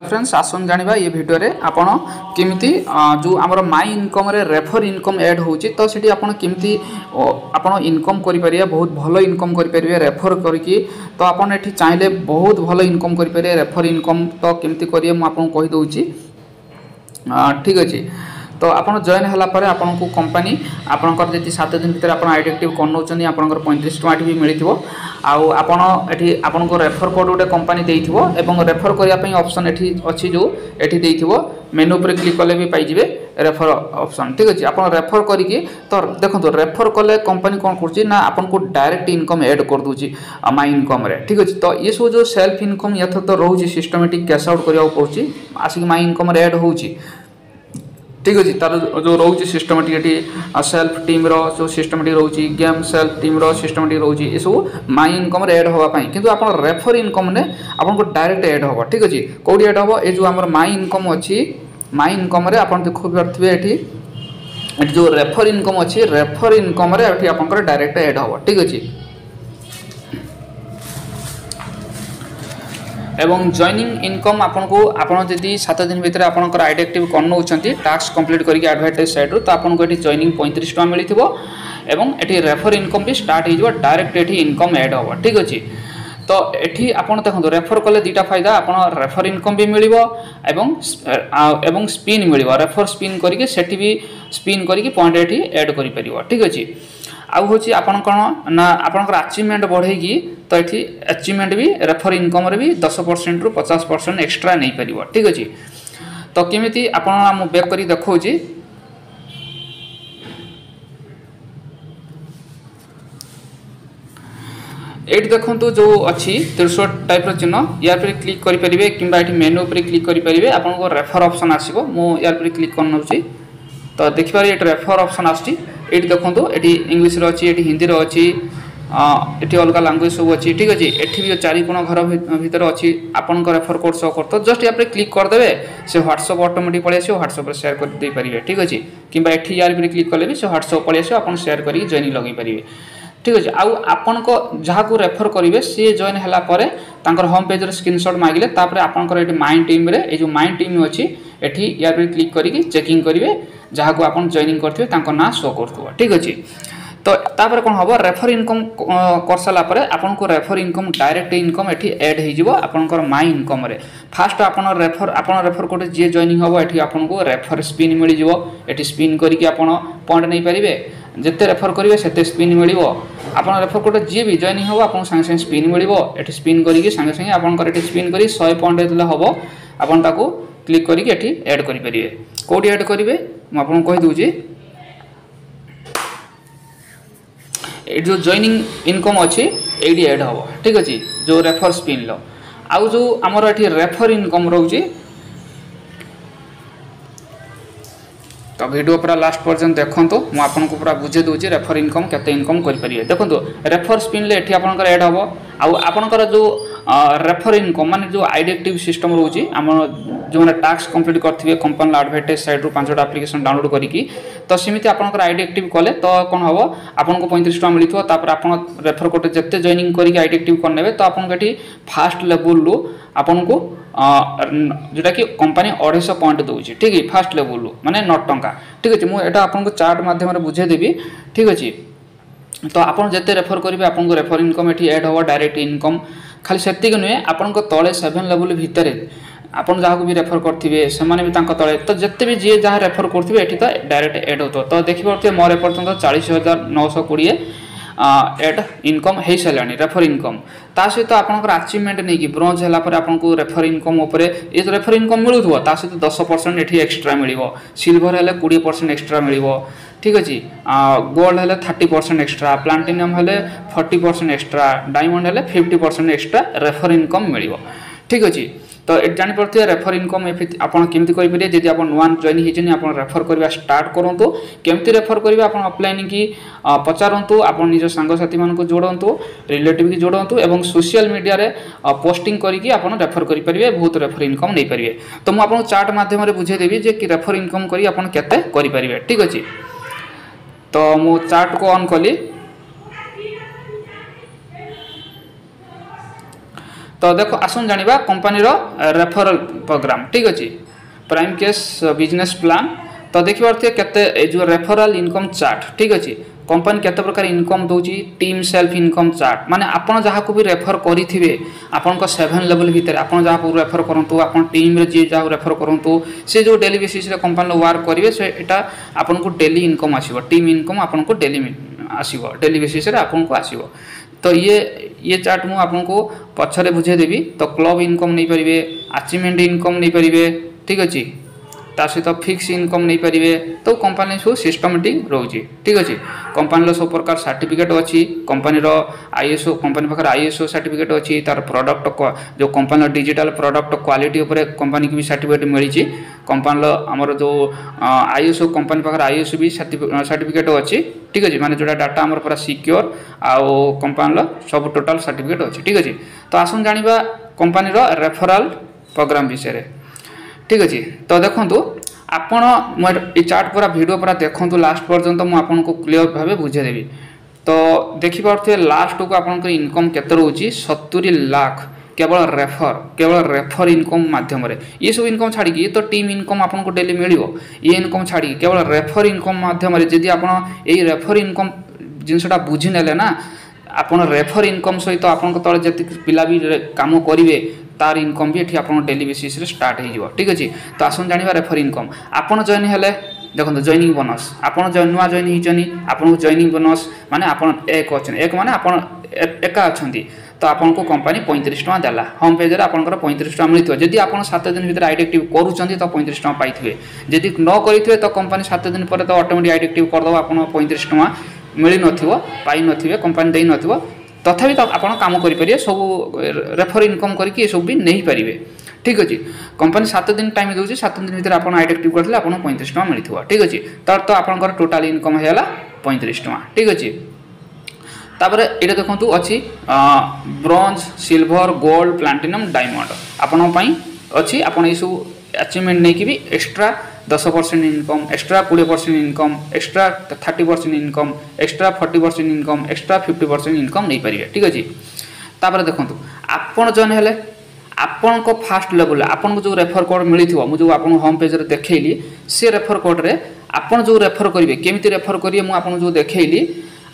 Friends आसन जानिबा ये video रे आपण केमिति जो हमर माई इनकम रे रेफर इनकम ऐड होउची तो सेठी आपण केमिति आपण इनकम करि परिया बहुत भलो इनकम करि परिया रेफर करके तो आपण एठी चाहिले बहुत भलो इनकम करि परिया रेफर इनकम तो केमिति करिया म आपण कहि दोउची ठीक अछि तो आपण जॉइन हला परे आपण को कंपनी आपनकर जति 7 दिन भीतर आपण आईडी एक्टिव कर नउचनी आपनकर 35 टका भी मिलिथिबो आउ आपण एठी आपण को रेफर कोड उटे कंपनी देइथिबो एवं रेफर करिया पई ऑप्शन एठी अछि जो एठी देइथिबो मेनू पर क्लिक करले भी पाइ जिवे रेफर ऑप्शन ठीक अछि आपण रेफर करिके तो देखंतो रेफर करले कंपनी कोन करछि ना आपण को डायरेक्ट इनकम ऐड कर दोछि माई इनकम रे ठीक अछि तो ये सो जो सेल्फ इनकम यथ तो रहउछि सिस्टमैटिक कैश आउट करिया पड़छि आसी माई इनकम रे ऐड होउछि ठीक अच्छे तार जो रोचे सिस्टमेटिक ये सेल्फ टीम रो जो सिस्टमेटिक रोचे गेम सेल्फ टीम रो सिस्टमेटिक रोचे ये सब माई इनकम रे ऐड होवाई किंतु आप रेफर इनकम ने आपको डायरेक्ट ऐड होगा ठीक अच्छे कौटी ऐड हम ये जो आम माई इनकम अच्छी माई इनकम आप देखु पारे ये जो रेफर इनकम अच्छी रेफर इनकम आप डायरेक्ट ऐड हम ठीक अच्छे एवं जॉइनिंग इनकम आपको आपन जदि 7 दिन भीतर आपनकर आईडी एक्टिव कर नउचंती टास्क कंप्लीट करके एडवर्टाइज साइड रो तो आपनको एठी जॉइनिंग 35 टका मिलिथिबो एवं एठी रेफर इनकम भी स्टार्ट हो जिवो डायरेक्ट एठी इनकम ऐड होबो ठीक अछि तो एठी आपन देखंतो रेफर कले दीटा फायदा आपन रेफर इनकम भी मिलिबो एवं स्पिन मिलिबो रेफर स्पिन करके सेठी भी स्पिन करके पॉइंट एठी ऐड करि परिबो ठीक अछि आउ होची आपन कोन ना आपनकर अचीवमेंट बढ़ेगी तो एठी अचीवमेंट भी रेफर इनकम रे भी 10% रु 50% एक्स्ट्रा नहीं परिबो ठीक अछि तो केमिति आपन हम बैक करी देखौची एट देखंतु जो अछि त्रिशूल टाइप रो चिन्ह या पर क्लिक करि परिबे किबा एठी मेनू पर क्लिक करि परिबे आपन को रेफर ऑप्शन आसीबो मो या पर क्लिक करनउची तो देखि पारे एट रेफर ऑप्शन आछि एटी देखो ये इंग्लीश अच्छी ये हिंदी अच्छी ये अलग लांगुएज सब अच्छी ठीक अच्छे एटी भी 4 कोण घर भीतर अच्छी आपन रेफर कोड शो कर तो जस्ट यहाँ क्लिक करदे से व्हाट्सएप ऑटोमेटिक पलि आसो व्हाट्सएप शेयर कर दे पारे ठीक अच्छे कि यार पर क्लिक कले भी से व्हाट्सएप पलि आसो आप शेयर करके जॉइन लगे पारे ठीक अच्छे आउ आपन को जहाँ को रेफर करेंगे सी जॉइन है होम पेज स्क्रीनशॉट मांगे आपंकर ये माइंड टीम रे जो माइंड टीम अच्छी एटी यार पर क्लिक करके चेकिंग करेंगे जहाँ को आप जॉइनिंग करते ना शो कर ठीक अच्छे तो तापर कौन हम रेफर इनकम कर सारापर आपन को refer income direct income eighty add हो आपंकर माई इनकम रे फास्ट आपन रेफर कोड जी जॉइनिंग हम ये आपको रेफर स्पिन मिल जाए स्पिन करके आपन पॉइंट नहीं पारे जिते रेफर करेंगे सेते स्पिन मिल आप रेफर कोड जी भी जॉइनिंग हम आपको सागे सागे स्पिन मिल स्पिन करके सागे सागे आपंकर स्पिन कर 100 पॉइंट देते हम आपन ताको क्लिक करके एटी ऐड करेंगे कौटी ऐड करेंगे मुझे कहीदे ये जो जॉइनिंग इनकम अच्छी ये ऐड हम ठीक अच्छे जो रेफर स्पिन लो आउ जो आमर ये रेफर इनकम रोचे तो वीडियो पूरा लास्ट पर्यंत देखो मुझे आपको पूरा बुझे दूसरी रेफर इनकम केते इनकम करेंगे देखो रेफर स्पिन ले एठी आपनकर ऐड हम आउ आपनकर जो रेफर इनकम माने जो आईडी एक्टिव सिस्टम रोची आम जो मैंने टास्क कंप्लीट करते कंपनी एडवर्टाइज साइड रू 5टा एप्लिकेशन डाउनलोड करके तो सेमती आपनकर आईडी एक्टिव कले तो कौन हम आपको 35 टका मिलता तापर आप रेफर कोड जिते जॉइनिंग करके आईडी एक्टिव करने तो आपको ये फास्ट लेवल रू आपन को जोटा कि कंपनी 250 पॉइंट दूसरी ठीक है फास्ट लेवल रू माने 9 टंका ठीक अच्छे मुझे आपको चार्ट माध्यम बुझेदेवी ठीक अच्छे तो आप जिते रेफर करेंगे आपको रेफर इनकम ये ऐड हम डायरेक्ट इनकम खाली से नुहे आपण तले 7 लेवल भितर आपन जहाँ को भी रेफर करेंगे से भी तले तो जिते भी जी जहाँ रेफर करेंगे ये तो डायरेक्ट ऐड होता तो देखिए मोर एपर्तंत 40,920 एड इनकम हो सारा रेफर इनकम ता सहित आपंकर अचीवमेंट नहीं कि ब्रोंज है आपको रेफर इनकम उपर ये रेफर इनकम मिलूव ता सहित 10% ये एक्सट्रा मिल सिल्वर है 20% एक्सट्रा मिल ठीक अच्छे गोल्ड है 30% एक्सट्रा प्लाटिनम है 40% एक्सट्रा डायमंड है 50% एक्सट्रा रेफर इनकम मिल ठीक अच्छे तो जानी पड़ते रेफर इनकम आपन केमती करेंगे जब आप नुआ जॉइन होती आप रेफर करवा स्टार्ट करूँ केमती रेफर करेंगे आप ऑफलाइन की पचारतु आप निज सांगसाथी मानक जोड़तु रिलेटिव की जोड़तु और सोशल मीडिया रे पोस्टिंग करके आप रेफर करेंगे बहुत रेफर इनकम नहीं पारे तो मुझे आपको चार्ट माध्यम बुझेदेवी जे कि रेफर इनकम करेंगे ठीक अच्छे तो मु चार्ट को ऑन कली तो देखो आसन जानिबा कंपनी रो रेफरल प्रोग्राम ठीक अछि प्राइम केस बिजनेस प्लान तो देखि पारथिए केते ए जो रेफरल इनकम चार्ट ठीक अछि कंपनी केते प्रकार इनकम दोची टीम सेल्फ इनकम चार्ट माने आपण जहा को भी रेफर करिथिबे आपण को 7 लेवल भीतर आपण जहा को रेफर करंतु आपण टीम रे जे जहा रेफर करंतु से जो डेली बेसिस रे कंपनी वर्क करिवे से एटा आपण को डेली इनकम आसीबो टीम इनकम आपण को डेली आसीबो डेली बेसिस रे आपण को आसीबो तो ये चार्ट मु आपन को पछरे बुझे देबी तो क्लब इनकम नहीं परिबे अचीवमेंट इनकम नहीं परिबे ठीक अछि ता सहित फिक्स इनकम नहीं परिबे तो कंपनी सो सिस्टमैटिक रहउची ठीक अछि कंपनी लो सब प्रकार सर्टिफिकेट अछि कंपनी रो आईएसओ कंपनी पखर आईएसओ सर्टिफिकेट अछि तार प्रोडक्ट जो कंपनी डिजिटल प्रोडक्ट क्वालिटी ऊपर कंपनी की भी सर्टिफिकेट मिलिची कंपनी लो हमर जो आईएसओ कंपनी पखर आईएसओ भी सर्टिफिकेट अछि ठीक अछि माने जोडा डाटा हमर पूरा सिक्योर आ कंपनी लो सब टोटल सर्टिफिकेट अछि ठीक अछि तो आसन जानिबा कंपनी रो रेफरल प्रोग्राम विषय रे ठीक अछि तो देखंतु आपण मोर ई चार्ट पूरा वीडियो पूरा देखंतु लास्ट पर्यंत मु आपन को क्लियर भाबे बुझे देबी तो देखि पारथे लास्ट को आपन को इनकम केते रहउची 70 लाख केवल रेफर इनकम माध्यम रे ये सब इनकम छाड़ी की तो टीम इनकम आपन को डेली मिलियो ये इनकम छाड़ी केवल रेफर इनकम माध्यम रे जदी आपन एई रेफर इनकम जिनसटा बुझी नेले ना आपन रेफर इनकम सहित आपन को तळे जति पिला भी काम करिवे तार इनकम भी एठी आपन डेली बेसिस रे स्टार्ट हे जिवो ठीक अछि तो आसन जानिबा रेफर इनकम आपन जॉइन हेले देखो जॉइनिंग बोनस आपन नुआ जॉइन हिचनी आपन जॉइनिंग बोनस माने आपन एक अछन एक माने आपन एका अछंती तो आपन को कंपनी 35 टका देला होम पेज रे आपन 35 टका मिलितो जदी आपन 7 दिन भीतर आईडी एक्टिव करूचंती तो 35 टका पाइथिबे जदी न करिथिबे तो कंपनी 7 दिन पर तो ऑटोमेटिक आईडी एक्टिव कर दो आपन 35 टका मिली नथिबो पाई नथिबे कंपनी देई नथिबो तथापि तो आपन काम करि परिए सब रेफर इनकम करके सब भी नहीं परिबे ठीक अछि कंपनी 7 दिन टाइम दोछि 7 दिन भीतर आपन आईडी एक्टिव करथले आपन 35 टका मिलिथिबो ठीक अछि तर तो आपन टोटल इनकम हेला 35 टका ठीक अछि तापर एटा देखंतु अछि bronze silver gold platinum diamond आपन पई अछि आपन ई सब अचीवमेंट नै कि भी extra 10% income extra 20% income extra 30% income extra 40% income extra 50% income नहीं पारिबे ठीक अछि तापर देखंतु आपन जन हेले आपन को फास्ट लेवल आपन को जो रेफर कोड मिलिथिबो मु जो आपन होम पेज रे देखैली से रेफर कोड रे आपन जो रेफर करिवे केमिति रेफर करिवे मु आपन जो देखैली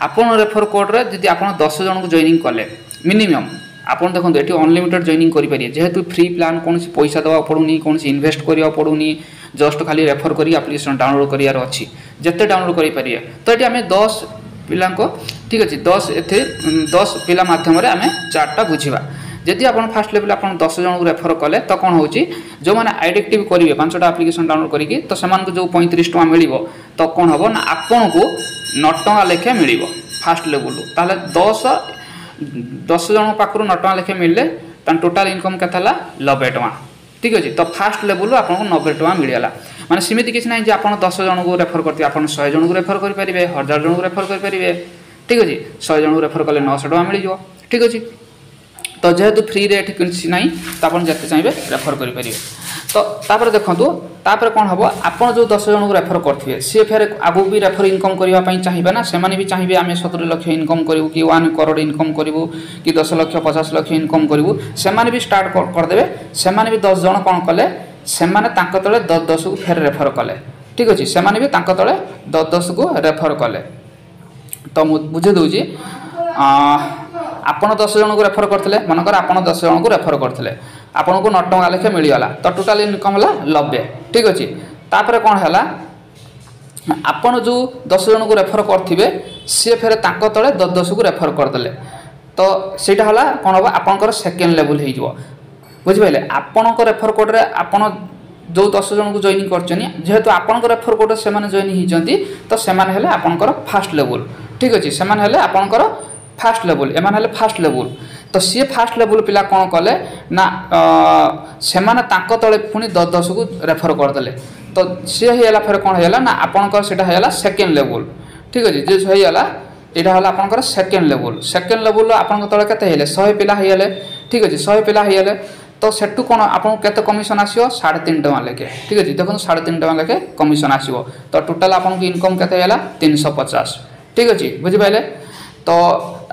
आपन रेफर कोड रे जदि आपन 10 जन को जॉइनिंग करले मिनिमम आपन देखंतु एठी अनलिमिटेड जॉइनिंग करि पारिए जेहेतु फ्री प्लान कोनसी पैसा दवा पडुनी कोनसी इन्वेस्ट करिया पडुनी जस्ट खाली रेफर करी एप्लिकेशन डाउनलोड करियार अछि जते डाउनलोड करि पारिए तो एठी हमें 10 पिला को ठीक अछि 10 एथे 10 पिला माध्यम रे हमें चार्टटा बुझिबा जदि आपन फर्स्ट लेवल आपन 10 जन को रेफर कले तो कोन होची जो माने आईडी एक्टिव करिवे 5टा एप्लिकेशन डाउनलोड करिकि तो समान को जो 35 टका मिलिबो तो कोन हबो ना आपन को 9 टका लेखे मिलिबो फर्स्ट लेवल ताले 10 जन पाखरु 9 टका लेखे मिलले तन टोटल इनकम केतला 90 टका ठीक अछि तो फर्स्ट लेवल आपन को 90 टका मिलियाला माने सीमित किछ नै जे आपन 10 जन को रेफर करथि आपन 100 जन को रेफर करि परिबे 1000 जन को रेफर करि परिबे ठीक अछि 100 जन को रेफर कले 900 टका मिलि जो ठीक अछि तो जेहेतु फ्री रेट किछ नै त आपन जते चाहिबे रेफर करि परिबे तो तापर देखंतु तापर कोन हबो आपन जो 10 जन को रेफर करथिबे से फेर आगु भी रेफर इनकम करिवा पई चाहिबे ना से माने भी चाहिबे आमे 70 लाख इनकम करिवु कि 1 करोड़ इनकम करिवु कि 10 लाख 50 लाख इनकम करिवु से माने भी स्टार्ट कर देबे से माने भी 10 जन कोन कले से माने तांको तळे 10 को फेर रेफर कले ठीक अछि से माने भी तांको तळे 10 को रेफर कले तो बुझे दोजी आपण 10 जन को रेफर करथले मनकर आपण 10 जन को रेफर करथले आपण को 9 टका लेखे मिल गला तो टोटल इनकम हला 90 ठीक अछि तापर कोन हला आपण जो 10 जन को रेफर करथिबे से फेर तांको तळे 10 को रेफर कर देले तो सेटा हला कोन होबा आपनकर सेकंड लेवल हे जिवो बुझि पइले आपनकर रेफर कोड रे आपण जो 10 जन को जॉइनिंग करचनी जेहेतु आपनकर रेफर कोड से माने जॉइन हिचंती तो से माने हेले आपनकर फर्स्ट लेवल ठीक अछि से माने हेले आपनकर फास्ट लेवल एमान हेले फास्ट लेवल तो सी फास्ट लेवल पिला कोन कले ना से माने तांको तळे पुनी 10 को रेफर कर देले तो से हेला फेर कोन हेला ना आपनकर सेटा हेला सेकंड लेवल ठीक अछि जे हेला एटा हला आपनकर सेकंड लेवल आपनकर तळे कते हेले 100 पिला हेले ठीक अछि 100 पिला हेले तो सेटू कोन आपन केते कमिशन आसीओ 3.5 टका लेके ठीक अछि देखन 3.5 टका लेके कमिशन आसीओ तो टोटल आपन को इनकम केते हेला 350 ठीक अछि बुझि पाइले तो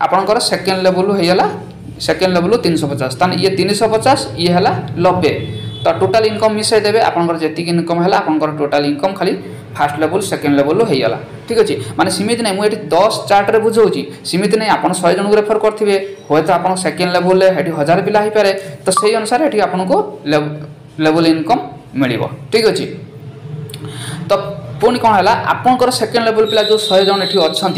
आपनकर सेकंड लेवल हेला सेकेंड लेवल 350 ताने ये 350 ये हला 90 तो टोटल इनकम मिसाई देबे आपनकर जेतिक इनकम हला आपनकर टोटल इनकम खाली फास्ट लेवल सेकेंड लेवल हो गला ठीक अच्छे माने सीमित नहीं मुझे 10 चार्ट रे बुझाऊँगी सीमित नहीं आप 100 जन को रेफर करेंगे हे तो आप सेकेंड लेवल हेटी 1000 पिला हो पारे तो से अनुसार ये आपको लेवल इनकम मिल ठीक अच्छे तो पुणी कौन है आपंकर सेकेंड लेवल पिला जो 100 जन ये अच्छा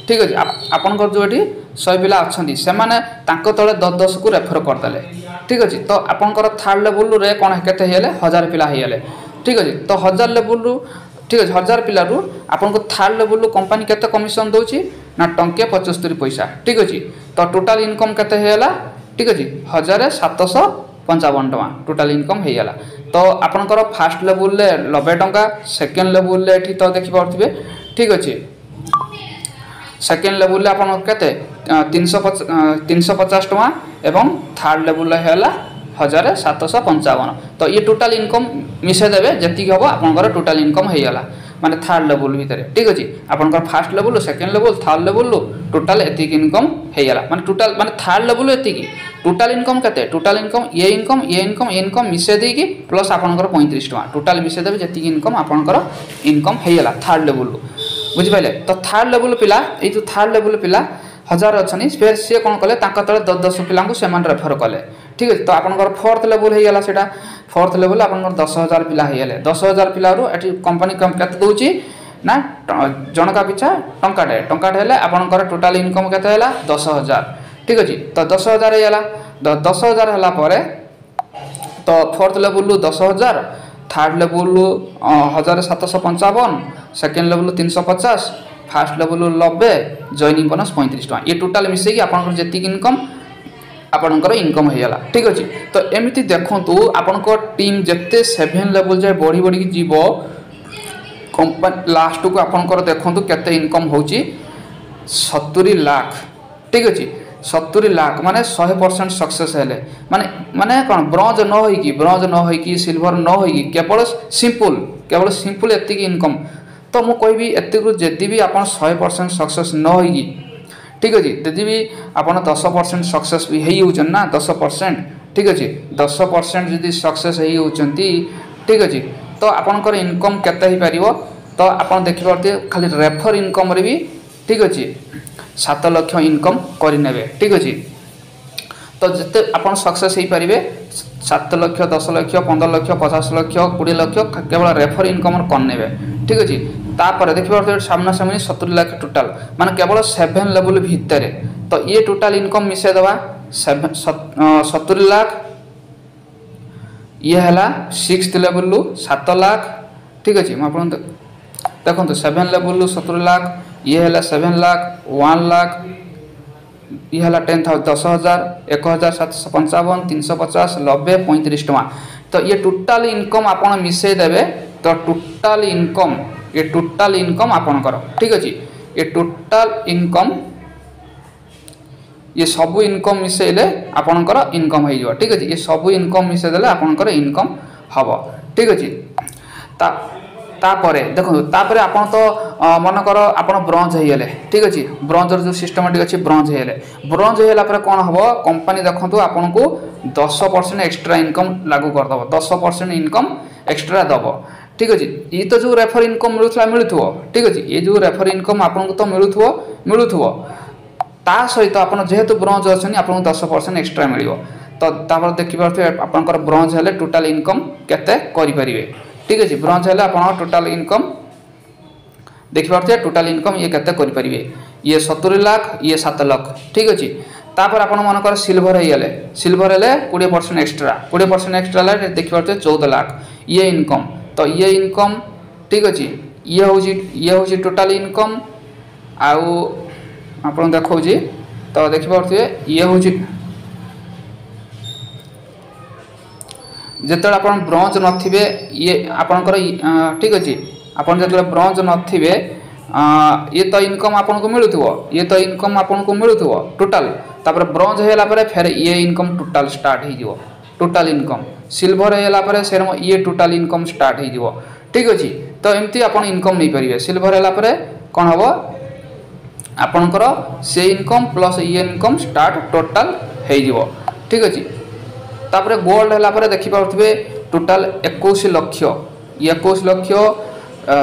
ठीक अच्छे आपंकर जो ये 100 पिला अच्छा से तले 10 को रेफर करदे ठीक अच्छे तो आपंकर थर्ड लेवल रे कौन के 1000 पिला हो ठीक अच्छे तो 1000 लेवल ठीक अच्छे 1000 पिलू आपको थर्ड लेवल कंपनी केते कमिशन दूची ना टंके 75 पैसा ठीक अच्छे तो टोटाल इनकम केते हेला ठीक अच्छे 1755 टका टोटाल इनकम हेला तो आपनकर फास्ट लेवल 90 टका सेकेंड लेवल तो देखि पारथिबे ठीक अच्छे सेकेंड लेवल आप 350 टका एवं थर्ड लेवल है 1755 तो ये टोटाल इनकम मिसे देवे जी हम आपंकर टोटाल इनकम होगा माने थर्ड लेवल भितर ठीक अच्छे आपंकर first level second level third level total एतिक इनकम होगा माने टोटाल माने थर्ड लेवल एतिक टोटाल इनकम केते टोटाल इनकम ये इनकम ये इनकम ये इनकम मिसे देकी प्लस आपंकर 35 टका टोटाल मिसे देवे जी इनकम आपंकर इनकम होगा थर्ड लेवल बुझिपारे तो थर्ड लेवल पिला ये जो थर्ड लेवल पिला 1000 अच्छा फिर सी कौन कले तले 10 पिला से रेफर कले ठीक है तो आपंकर फोर्थ लेवल होगा से फोर्थ लेवल आप 10,000 पिला होगले 10,000 पिलू ये कंपनी के दूसरी ना जनका पिछा टंकाटे हेले आपंकर टोटाल इनकम के 10,000 ठीक अच्छे तो 10,000 होगा 10,000 है तो fourth level 10,000 third level 1755 second level 350 fast level 90 joining bonus 35 टका ये टोटाल मिसेकी आपंकर जी इनकम आपंकर इनकम होगा ठीक अच्छे तो एमती देखु आपंकर टीम जिते 7 लेवल जाए बढ़ी बढ़ी जीव कंपनी लास्ट को आपंकर देखु केते इनकम होची 70 लाख ठीक अच्छे 70 लाख माने 100% सक्सेस हेले माने माने कौन ब्रॉन्ज न होइकी सिल्वर न होइकी केवल सिंपल एति इनकम तो मु कहबी एतिक जदि भी आप 100% सक्सेस न होइकी ठीक अच्छे यदि भी आप 10% सक्सेस भी होचन ना 10% ठीक अच्छे 10% जदि सक्सेस होचंती ठीक अच्छे तो आपनकर इनकम केते ही पारिबो तो आपन देखि पारते खाली रेफर इनकम रे भी ठीक अच्छे 7 लाख इनकम करें ठीक अच्छे तो जिते आप सक्सेस हो पारे 7 लाख 10 लाख 15 लाख 50 लाख 20 लाख केवल रेफर इनकम करने ठीक अच्छे तापर देखिए सामना सामने 70 लाख टोटाल माने केवल 7 लेवल भितर तो ये टोटाल इनकम मिसे दवा 70 लाख ये है 6th लेवल 7 लाख ठीक अच्छे मुझे देखो 7 लेवल 70 लाख ये है 7 लाख 1 लाख ये है 10,000 1,755 350 90 35 टका तो ये टोटाल इनकम आप मिसई देवे तो टोटाल इनकम आपनकर ठीक अच्छे ये टोटाल इनकम ये सब इनकम मिसेले आपनकर इनकम हो ठीक अच्छे ये सब इनकम मिसेदेले आपनकर इनकम हम ठीक अच्छे तापरे देखो तापरे आपन तो मनकर आपन ब्रॉन्ज होगले ठीक अच्छे ब्रॉन्जर जो सिस्टमेटिक अच्छी ब्रॉन्ज होगले ब्रॉन्ज होगा कौन हम कंपनी देखो आपन को 10% एक्सट्रा इनकम लागू करदब 10% इनकम एक्सट्रा दब ठीक अच्छे ये तो जो रेफर इनकम मिलूँ ठीक अच्छे ये जो रेफर इनकम आपको तो मिलूँ ता सहित आप जेहेतु ब्रॉन्ज अच्छे आपको 10% एक्सट्रा मिल तो देखिए आपंकर ब्रॉन्ज हेले टोटाल इनकम केते करें ठीक अच्छे ब्रॉन्ज हेले आप टोटाल इनकम देखिए टोटाल इनकम ये केते करें ये 70 लाख ये 7 लाख ठीक अच्छे तापर आप मनकर सिल्वर होगले सिल्वर हेले 20% एक्सट्रा 20% एक्सट्रा देखिए 14 लाख ये इनकम तो ये इनकम ठीक अच्छे ये हूँ टोटाल इनकम आउ आप देखा तो देखिए ये हूँ जिते आप ब्रॉन्ज नथिबे ये आपनकर ठीक अच्छे आप जो ब्रॉन्ज नथिबे ये तो इनकम आपको मिलूँ ये तो इनकम आपको मिलूँ टोटाल तापर ब्रॉन्ज होगा फिर ये इनकम टोटाल स्टार्ट हो टोटाल इनकम सिल्वर होगा से ये टोटाल इनकम स्टार्ट हो ठीक अच्छे तो एमती आप इनकम नहीं पारे सिल्वर होगा कौन हम आपणकर से इनकम प्लस ये इनकम स्टार्ट टोटाल हो ठीक अच्छे। तापर गोल्ड है देखी पारे टोटाल 21 लाख 21 लाख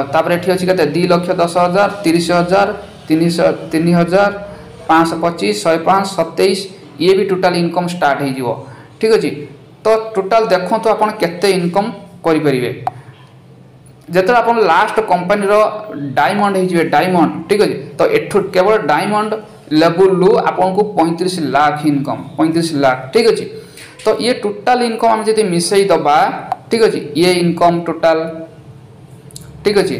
तापर ये अच्छी के 2,10,000 30,000 3,000 525 105 27 ये भी टोटाल इनकम स्टार्ट हो ठीक अच्छे। तो टोटाल देखो तो आप केते इनकम करें जिते आप लास्ट कंपनी डायमंड हो डायमंड ठीक अच्छे। तो एठू केवल डायमंड लेवल आपन को 35 लाख इनकम 35 लाख ठीक अच्छे। तो ये टोटाल इनकम आम जी मिसई दबा ठीक अच्छे ये इनकम टोटाल ठीक अच्छे।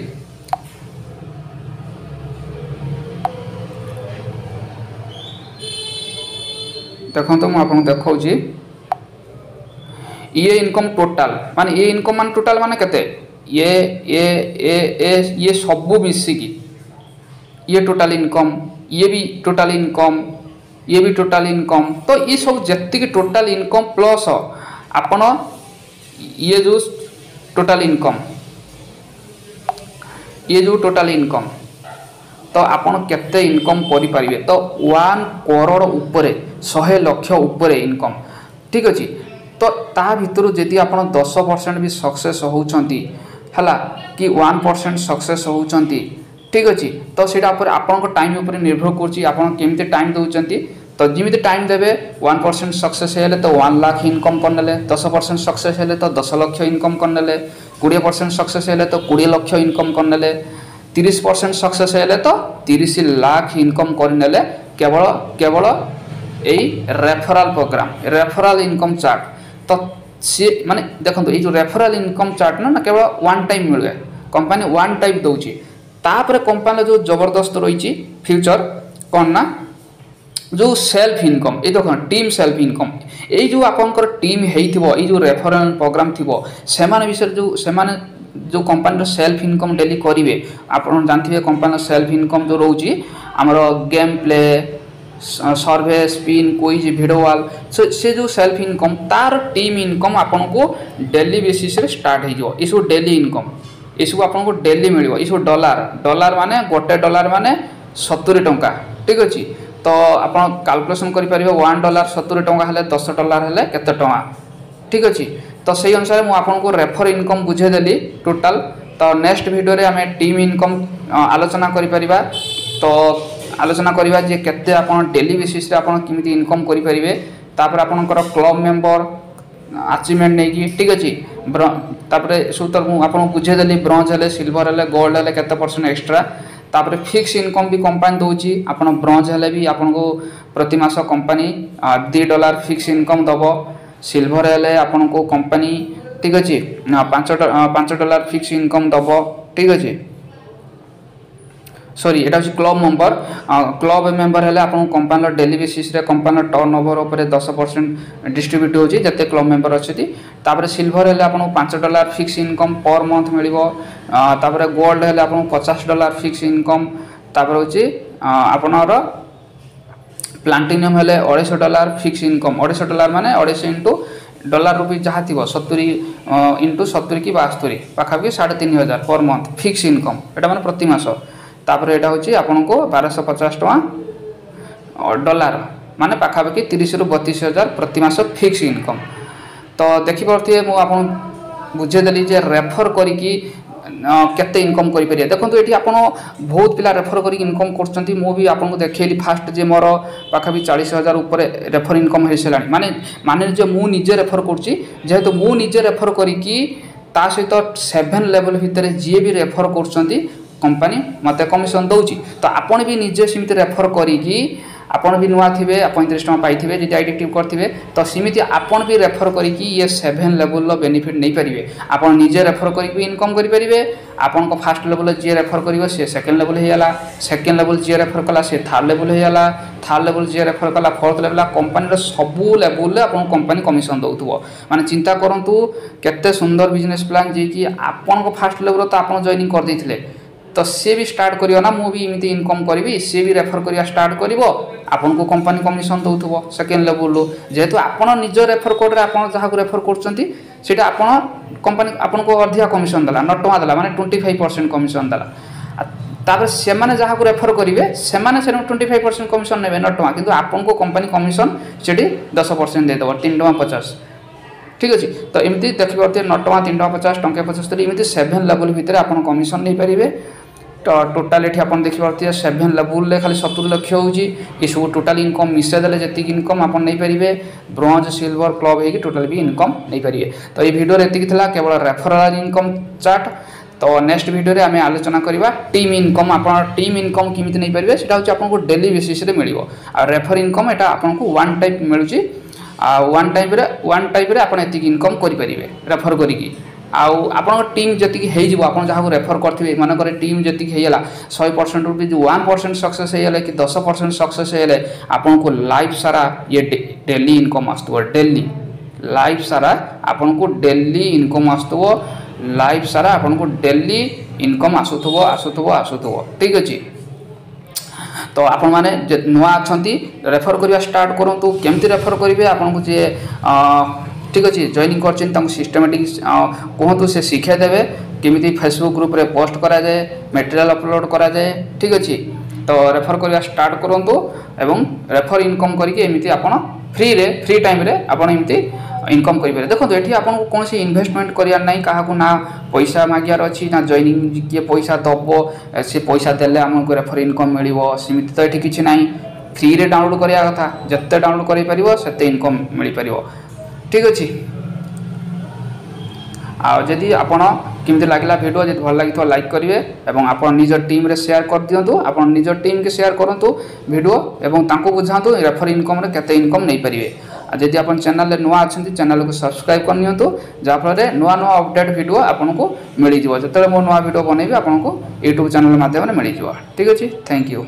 देखो तो मुझे देखा ये इनकम टोटाल माने ये इनकम मान टोटाल माने केते ये सब मिसिकी ये टोटाल इनकम ये भी टोटाल इनकम ये भी टोटाल इनकम। तो ये सब जी टोटाल इनकम प्लस आपण ये जो टोटाल इनकम ये जो टोटाल इनकम तो आपण केते इनकम करि परिबे। तो 1 करोड़ ऊपर 100 लाख ऊपर इनकम ठीक अच्छे। तो ता भितर जदि आप 10% भी सक्सेस होउछंती हला कि 1% सक्सेस होउछंती ठीक अच्छे। तो सीटा आपण टाइम उपर निर्भर करछि आपण केमते टाइम दउछंती। तो जिमिति टाइम देबे 1% सक्सेस हेले तो 1 लाख इनकम करनेले 10% सक्सेस हेले तो 10 लाख इनकम करनेले 20% सक्सेस हेले तो 20 लाख इनकम करनेले 30% सक्सेस हेले तो 30 लाख इनकम करनेले केवल केवल यही referral program referral income chart. तो सी माने देखो ये जो रेफरल इनकम चार्ट ना केवल वन टाइम मिले कंपनी वन टाइम दौची तापर कंपनी जो जबरदस्त रही फ्यूचर कौन ना जो सेल्फ इनकम ये देखो टीम सेल्फ इनकम ये जो आपंकर टीम हो जो रेफरल प्रोग्राम थी से विषय जो कंपनी सेल्फ इनकम डेली करेंगे आप जानते हैं कंपनी सेल्फ इनकम जो रोचे आमर गेम प्ले सर्वे स्पिन क्विज वीडियो वॉल से जो सेल्फ इनकम तार टीम इनकम आपन को डेली बेसिस रे स्टार्ट हो ये सब डेली इनकम ये सब आपन को डेली मिल ये सब डॉलर माने गोटे डॉलर माने 70 टंका ठीक अच्छे। तो आप कैलकुलेशन करेंगे $1 70 टंका हेले $10 हेले केते टंका ठीक अच्छे। तो सही अनुसार मुझे आपको रेफर इनकम बुझेदेली टोटाल। तो नेक्स्ट वीडियो रे आमे टीम इनकम आलोचना करिपरिबा। तो आलोचना करिबा जे केते आपन डेली बेसिस रे आपन किमिति इनकम करि परिबे तापर आपनकर क्लब मेंबर अचीवमेंट नै कि ठीक अछि। तापर सुतर मु आपन बुझेदेली ब्रोंज हेले सिल्वर हेले गोल्ड हेले केते परसेंट एक्स्ट्रा तापर फिक्स इनकम भी कंपनी दोची आपन ब्रोंज हेले भी आपन को प्रति मास कंपनी $2 फिक्स इनकम दबो सिल्वर हेले आपन को कंपनी ठीक अच्छे $5 फिक्स इनकम दबो ठीक अच्छे। सॉरी एटा हूँ क्लब मेंबर हेले आपन कंपनी डेली बेसिस रे कंपनी टर्नओवर ऊपर 10% डिस्ट्रीब्यूट होची जते क्लब मेंबर अछि। तापर सिल्वर हेले आपन $5 फिक्स इनकम पर मंथ मिलिबो। तापर गोल्ड हेले आपन $50 फिक्स इनकम तापर होची आपनर प्लाटिनम हेले $250 फिक्स इनकम $250 माने 250 इंटू डॉलर रुपी जहाँ थी 70 इंटू 70 कि 72 पाखापाखि 3,500 पर मंथ फिक्स इनकम एटा माने प्रति मास। तापर एटा होची आपन को 1250 टका डॉलर माने पाखापाखि 30 रु 32,000 प्रति मास फिक्स इनकम। तो देखि परथि मु आपन बुझे देली जे रेफर करी कि केते इनकम करि परिया। देखंतु एठी आपण बहुत पिला रेफर करी इनकम करछंती मो भी आपन को देखेली फास्ट जे मोर पाखाबी 40,000 ऊपर रेफर इनकम हे सेलानी माने जे मु निजे रेफर करछि जेहेतु मु निजे रेफर करी कि ता सहित 7 लेवल भितर जे भी रेफर करछंती कंपनी मते कमिशन दउची। तो आपण भी निजे सिमिति रेफर करी कि आपण भी नुआ थिबे 35 टका पाइथिबे जे आइडेंटिव करथिबे तो सिमिति आपण भी रेफर करी कि ये 7 लेवल लो बेनिफिट नै परिबे आपण निजे रेफर करी भी इनकम करि परिबे। आपण को फर्स्ट लेवल जे रेफर करिवो से सेकंड लेवल हे जाला सेकंड लेवल जे रेफर कला से थर्ड लेवल हे जाला थर्ड लेवल जे रेफर कला फोर्थ लेवल कंपनी रो सबु लेवल ले आपण कंपनी कमिशन दउथबो। माने चिंता करंतु केते सुंदर बिजनेस प्लान जे कि आपण को फर्स्ट लेवल तो आपण जॉइनिंग कर दैथिले तो सी भी स्टार्ट करियो ना मु भी इमिति इनकम करिवि सी भी रेफर करिया स्टार्ट करिवो आपन को company commission दउथबो second level low जेहेतु आपन निज रेफर कोड रे आपन जहा को रेफर करचंती सेटा आपन कंपनी आपन को अधिक कमिशन दला 9 टका दला माने 25% कमिशन दला। तापर से माने जहाँ को रेफर करेंगे से 25% कमिशन ने 9 टका किंतु आपन को कंपनी कमिशन से 10% देदेव 3 टका 50 ठीक अच्छे। तो एमती देखिए 9 टका 3 टका 50 टंके 75 एमती 7 लेवल भितर आप कमिशन नहीं पारे। तो टोटाल ये आप देखिए 7 लेवल खाली 70 लक्ष हो सब टोटाल इनकम मिसेदेले जी इनकम आप नहीं पारे ब्रोंज सिल्वर क्लब हो टोटाल भी इनकम नहीं पारे। तो ये वीडियो एतिक केवल रेफरल इनकम चार्ट। तो नेक्स्ट वीडियो रे आम आलोचना करवा टीम इनकम आप टीम इनकम केमी नहीं पारे से आपको डेली बेसिस मिल रेफर इनकम यहाँ आपको वन टाइप मिलूँ वन टाइप आप इनकम करेंगे रेफर करी आप टीम जी आप जहाँ रेफर करेंगे मनकर टीम जी होगा 100% रुपये 1% सक्सेस होगा कि 10% सक्सेस होगा आपको लाइफ सारा ये डेली इनकम आसो डेली लाइफ सारा आपको डेली इनकम आसो लाइफ सारा आपको डेली इनकम आसुथो ठीक अच्छे। तो आपण मैंने नुआ अच्छा रेफर करवा स्टार्ट करूँ केमती रेफर करेंगे आपको जी ठीक अच्छे जॉइनिंग कर सिस्टमेटिक कहतु से शिक्षा देवे केमी फेसबुक ग्रुप रे पोस्ट करा जाए मटेरियल अपलोड करा जाए ठीक अच्छे। तो रेफर करवा स्टार्ट करूँ एवं रेफर इनकम करके फ्री टाइम रे आप एमती इनकम करेंगे। देखो ये आपको कौन सी इन्वेस्टमेंट करार ना क्या ना पैसा मागियार अच्छी ना जॉइनिंग किए पैसा दब से पैसा देले आमको रेफर इनकम मिल सेमती तो ये किसी ना फ्री रे डाउनलोड करा कथा जिते डाउनलोड कर इनकम मिल पार ठीक अच्छे। आदि आपड़ केमती लगला वीडियो जब भल लगी लाइक करेंगे और आप निज टीम रे शेयर कर दिंतु आप निज टीम के शेयर करूँ वीडियो और बुझातु रेफर इनकम केते इनकम नहीं पारे। जदि आप चैनल नुआ अच्छा चैनल को सब्सक्राइब करनी जहाँफल नुआ नुआ अपडेट वीडियो आपको मिल जो नुआ वीडियो बनइबी आपको यूट्यूब चैनल माध्यम मिल ठीक अच्छे। Thank you.